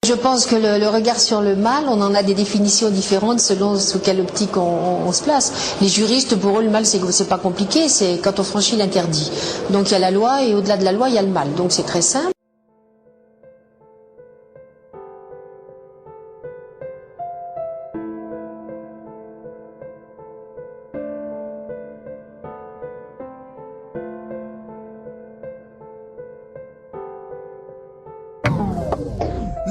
Je pense que le regard sur le mal, on en a des définitions différentes selon sous quelle optique on se place. Les juristes, pour eux, le mal, c'est pas compliqué, c'est quand on franchit l'interdit. Donc il y a la loi et au-delà de la loi, il y a le mal. Donc c'est très simple.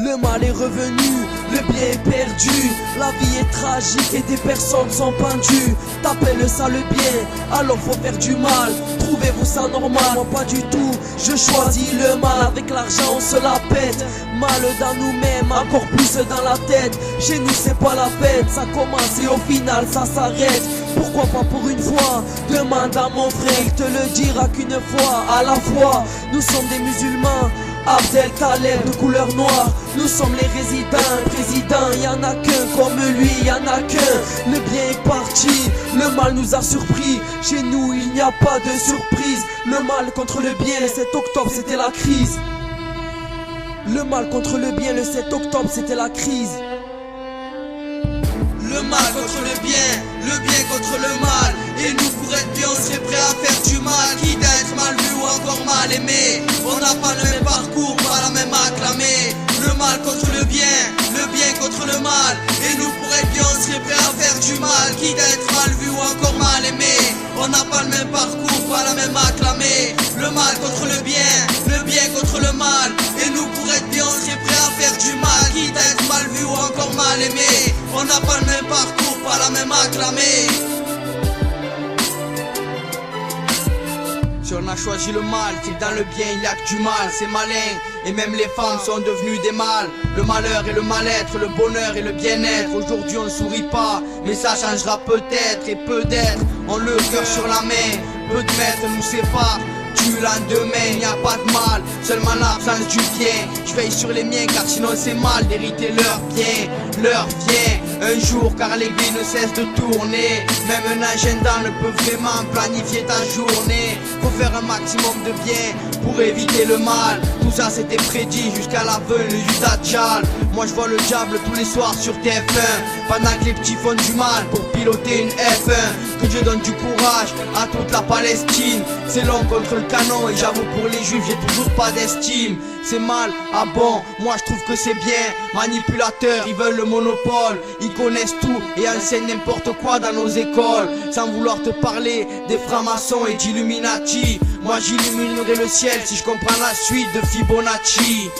Le mal est revenu, le bien est perdu. La vie est tragique et des personnes sont pendues. T'appelles ça le bien, alors faut faire du mal. Trouvez-vous ça normal? Moi pas du tout, je choisis le mal. Avec l'argent on se la pète. Mal dans nous-mêmes, encore plus dans la tête. Chez nous c'est pas la fête, ça commence et au final ça s'arrête. Pourquoi pas pour une fois? Demande à mon frère, il te le dira qu'une fois à la fois. Nous sommes des musulmans, Abdel Taleb de couleur noire. Nous sommes les résidents, présidents. Y'en a qu'un comme lui, y'en a qu'un. Le bien est parti, le mal nous a surpris. Chez nous il n'y a pas de surprise. Le mal contre le bien, le 7 octobre c'était la crise. Le mal contre le bien, le 7 octobre c'était la crise. Le mal contre le bien contre le mal. Et nous pour être bien on serait prêt à faire du mal. Quitte à être mal vu ou encore mal aimé. On n'a pas le même parcours, pas la même acclamé. Le mal contre le bien contre le mal. Et nous pour être bien on serait prêt à faire du mal. Quitte à être mal vu ou encore mal aimé. On n'a pas le même parcours, pas la même acclamé. Le mal contre le bien contre le mal. Et nous pour être bien on serait prêt à faire du mal. Quitte à être mal vu ou encore mal aimé. On n'a pas le même parcours, pas la même acclamé. Si on a choisi le mal, c'est que dans le bien il y a que du mal, c'est malin. Et même les femmes sont devenues des mâles. Le malheur et le mal-être, le bonheur et le bien-être. Aujourd'hui on ne sourit pas, mais ça changera peut-être. Et peut-être, on le cœur sur la main. Peu de mètres nous séparent du lendemain, y a pas de mal, seulement l'absence du bien. Je veille sur les miens car sinon c'est mal d'hériter leur bien. Leur vient un jour car l'aiguille ne cesse de tourner. Même un agenda ne peut vraiment planifier ta journée. Faut faire un maximum de bien pour éviter le mal. Tout ça c'était prédit jusqu'à la venue du Dajjal. Moi je vois le diable tous les soirs sur TF1 pendant que les petits font du mal pour piloter une F1. Que Dieu donne du courage à toute la Palestine. C'est l'homme contre le canon et j'avoue pour les juifs j'ai toujours pas d'estime. C'est mal, ah bon, moi je trouve que c'est bien. Manipulateurs, ils veulent le monopole. Ils connaissent tout et enseignent n'importe quoi dans nos écoles. Sans vouloir te parler des francs-maçons et d'Illuminati. Moi j'illuminerai le ciel si je comprends la suite de Fibonacci.